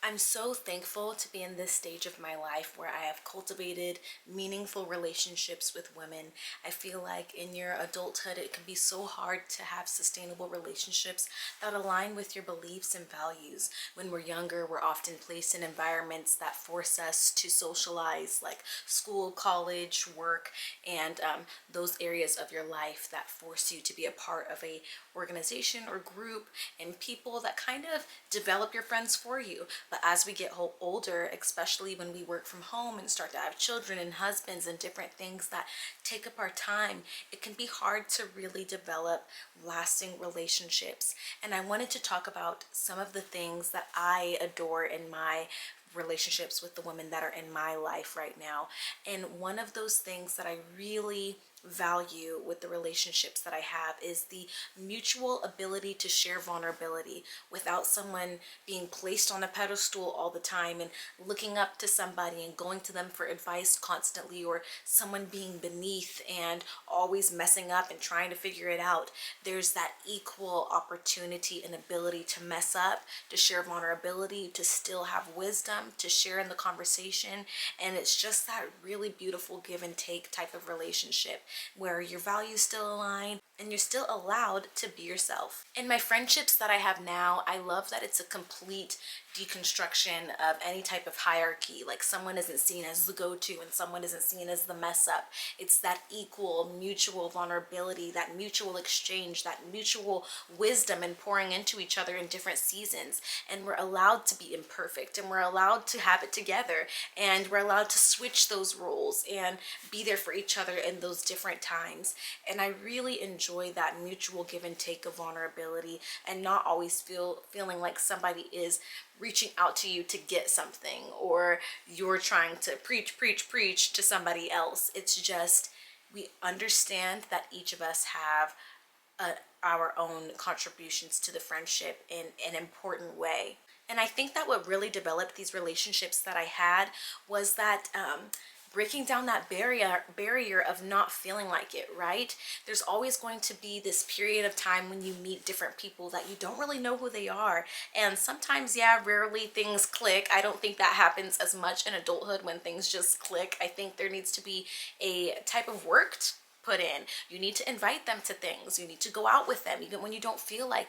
I'm so thankful to be in this stage of my life where I have cultivated meaningful relationships with women. I feel like in your adulthood, it can be so hard to have sustainable relationships that align with your beliefs and values. When we're younger, we're often placed in environments that force us to socialize, like school, college, work, and those areas of your life that force you to be a part of a organization or group and people that kind of develop your friends for you. But as we get older, especially when we work from home and start to have children and husbands and different things that take up our time, it can be hard to really develop lasting relationships. And I wanted to talk about some of the things that I adore in my relationships with the women that are in my life right now. And one of those things that I really value with the relationships that I have is the mutual ability to share vulnerability without someone being placed on a pedestal all the time and looking up to somebody and going to them for advice constantly, or someone being beneath and always messing up and trying to figure it out. There's that equal opportunity and ability to mess up, to share vulnerability, to still have wisdom, to share in the conversation. And it's just that really beautiful give and take type of relationship where your values still align and you're still allowed to be yourself. In my friendships that I have now, I love that it's a complete deconstruction of any type of hierarchy. Like someone isn't seen as the go-to and someone isn't seen as the mess up. It's that equal mutual vulnerability, that mutual exchange, that mutual wisdom and pouring into each other in different seasons. And we're allowed to be imperfect and we're allowed to have it together and we're allowed to switch those roles and be there for each other in those different times. And I really enjoy that mutual give and take of vulnerability and not always feeling like somebody is reaching out to you to get something or you're trying to preach to somebody else. It's just we understand that each of us have our own contributions to the friendship in an important way. And I think that what really developed these relationships that I had was that breaking down that barrier of not feeling like it, right? There's always going to be this period of time when you meet different people that you don't really know who they are. And sometimes, yeah, rarely things click. I don't think that happens as much in adulthood when things just click. I think there needs to be a type of work put in. You need to invite them to things. You need to go out with them even when you don't feel like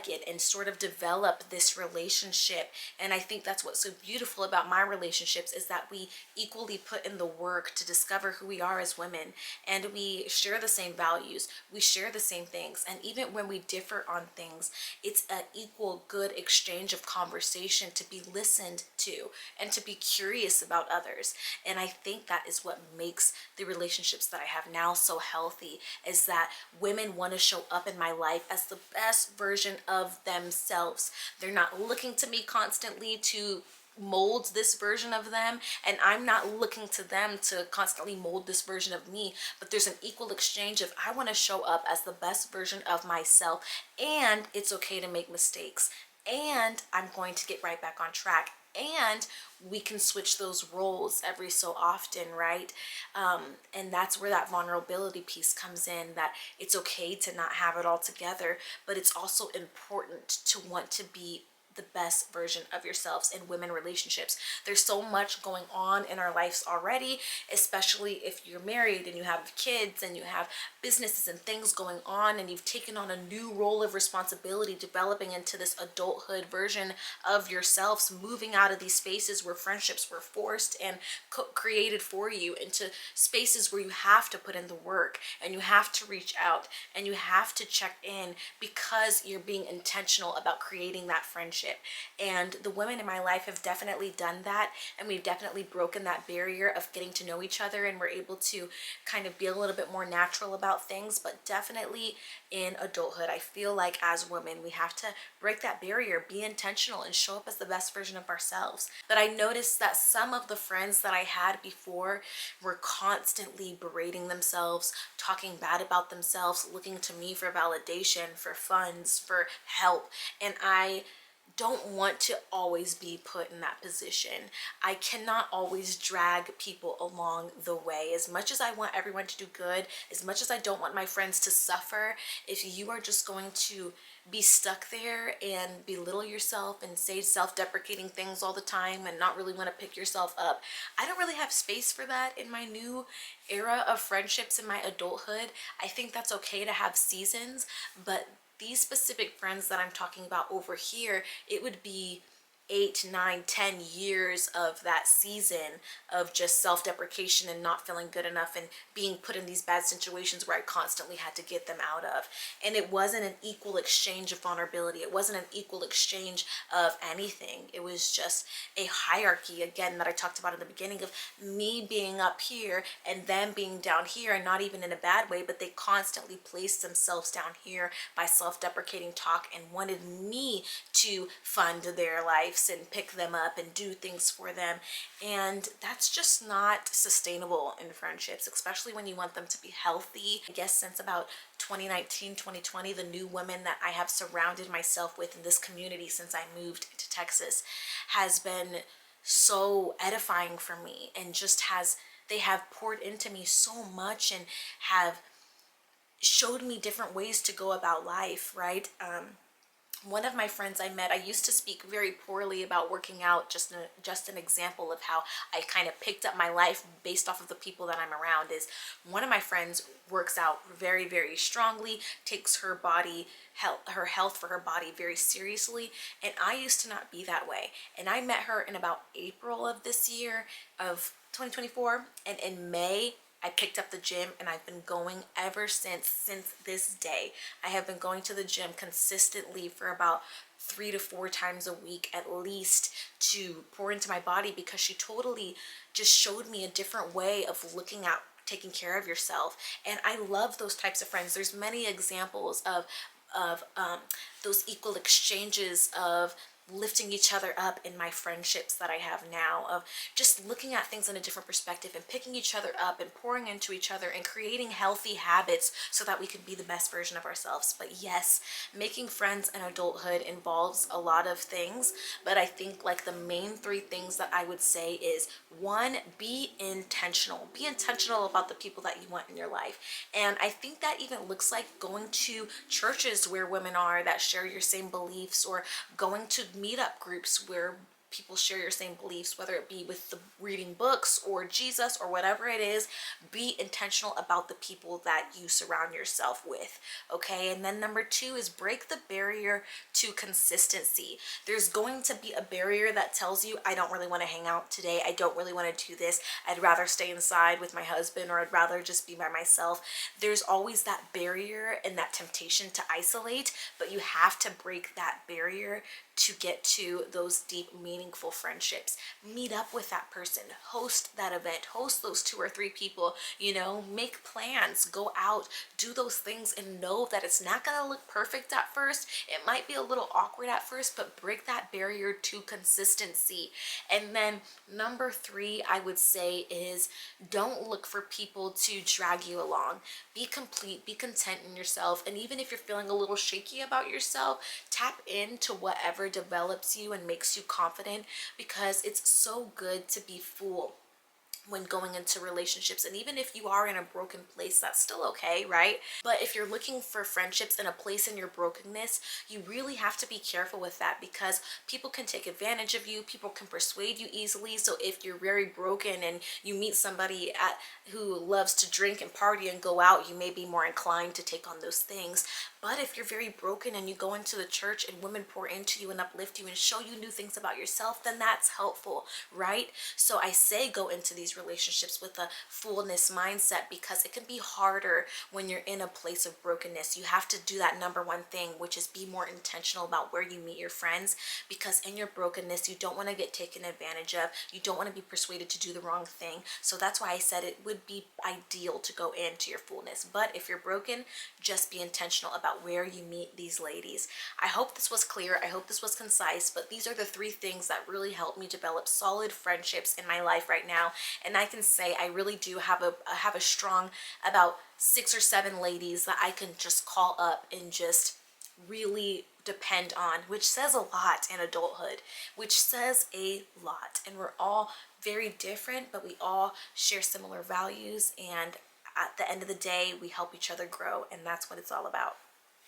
it and sort of develop this relationship. And I think that's what's so beautiful about my relationships is that we equally put in the work to discover who we are as women, and we share the same values, we share the same things, and even when we differ on things, it's an equal good exchange of conversation to be listened to and to be curious about others. And I think that is what makes the relationships that I have now so healthy, is that women want to show up in my life as the best version of themselves. They're not looking to me constantly to mold this version of them, and I'm not looking to them to constantly mold this version of me, but there's an equal exchange of I want to show up as the best version of myself, and it's okay to make mistakes, and I'm going to get right back on track, and we can switch those roles every so often, right? And that's where that vulnerability piece comes in, that it's okay to not have it all together, but it's also important to want to be the best version of yourselves in women relationships. There's so much going on in our lives already, especially if you're married and you have kids and you have businesses and things going on and you've taken on a new role of responsibility, developing into this adulthood version of yourselves, moving out of these spaces where friendships were forced and created for you into spaces where you have to put in the work and you have to reach out and you have to check in because you're being intentional about creating that friendship. And the women in my life have definitely done that, and we've definitely broken that barrier of getting to know each other, and we're able to kind of be a little bit more natural about things. But definitely in adulthood, I feel like as women we have to break that barrier, be intentional, and show up as the best version of ourselves. But I noticed that some of the friends that I had before were constantly berating themselves, talking bad about themselves, looking to me for validation, for funds, for help, and I don't want to always be put in that position. I cannot always drag people along the way. As much as I want everyone to do good, as much as I don't want my friends to suffer, if you are just going to be stuck there and belittle yourself and say self-deprecating things all the time and not really want to pick yourself up, I don't really have space for that in my new era of friendships in my adulthood. I think that's okay to have seasons, but these specific friends that I'm talking about over here, it would be 8, 9, 10 years of that season of just self-deprecation and not feeling good enough and being put in these bad situations where I constantly had to get them out of. And it wasn't an equal exchange of vulnerability. It wasn't an equal exchange of anything. It was just a hierarchy, again, that I talked about in the beginning, of me being up here and them being down here, and not even in a bad way, but they constantly placed themselves down here by self-deprecating talk and wanted me to fund their lives and pick them up and do things for them. And that's just not sustainable in friendships, especially when you want them to be healthy. I guess since about 2019, 2020, the new women that I have surrounded myself with in this community since I moved to Texas has been so edifying for me, and just they have poured into me so much and have showed me different ways to go about life, right? One of my friends I met, I used to speak very poorly about working out, just an example of how I kind of picked up my life based off of the people that I'm around. Is one of my friends works out very, very strongly, takes her health for her body very seriously, and I used to not be that way. And I met her in about April of this year of 2024, and in May I picked up the gym, and I've been going ever since this day. I have been going to the gym consistently for about 3 to 4 times a week at least, to pour into my body, because she totally just showed me a different way of looking at taking care of yourself. And I love those types of friends. There's many examples of those equal exchanges of lifting each other up in my friendships that I have now, of just looking at things in a different perspective and picking each other up and pouring into each other and creating healthy habits so that we can be the best version of ourselves. But yes, making friends in adulthood involves a lot of things, but I think like the main 3 things that I would say is, 1, be intentional. Be intentional about the people that you want in your life. And I think that even looks like going to churches where women are that share your same beliefs, or going to meetup groups where people share your same beliefs, whether it be with the reading books or Jesus or whatever it is. Be intentional about the people that you surround yourself with, okay? And then number 2 is break the barrier to consistency. There's going to be a barrier that tells you, I don't really want to hang out today, I don't really want to do this, I'd rather stay inside with my husband, or I'd rather just be by myself. There's always that barrier and that temptation to isolate, but you have to break that barrier to get to those deep, meaningful friendships. Meet up with that person, host that event, host those 2 or 3 people, make plans, go out, do those things, and know that it's not gonna look perfect at first. It might be a little awkward at first, but break that barrier to consistency. And then number 3, I would say, is don't look for people to drag you along. Be complete, be content in yourself, and even if you're feeling a little shaky about yourself, tap into whatever develops you and makes you confident, because it's so good to be full when going into relationships. And even if you are in a broken place, that's still okay, right? But if you're looking for friendships in a place in your brokenness, you really have to be careful with that, because people can take advantage of you, people can persuade you easily. So if you're very broken and you meet somebody who loves to drink and party and go out, you may be more inclined to take on those things. But if you're very broken and you go into the church and women pour into you and uplift you and show you new things about yourself, then that's helpful, right? So I say go into these relationships with a fullness mindset, because it can be harder when you're in a place of brokenness. You have to do that number 1 thing, which is be more intentional about where you meet your friends, because in your brokenness, you don't want to get taken advantage of. You don't want to be persuaded to do the wrong thing. So that's why I said it would be ideal to go into your fullness. But if you're broken, just be intentional about where you meet these ladies. I hope this was clear. I hope this was concise, but these are the 3 things that really helped me develop solid friendships in my life right now. And I can say I really do have a strong about 6 or 7 ladies that I can just call up and just really depend on, which says a lot in adulthood, which says a lot. And we're all very different, but we all share similar values, and at the end of the day, we help each other grow, and that's what it's all about.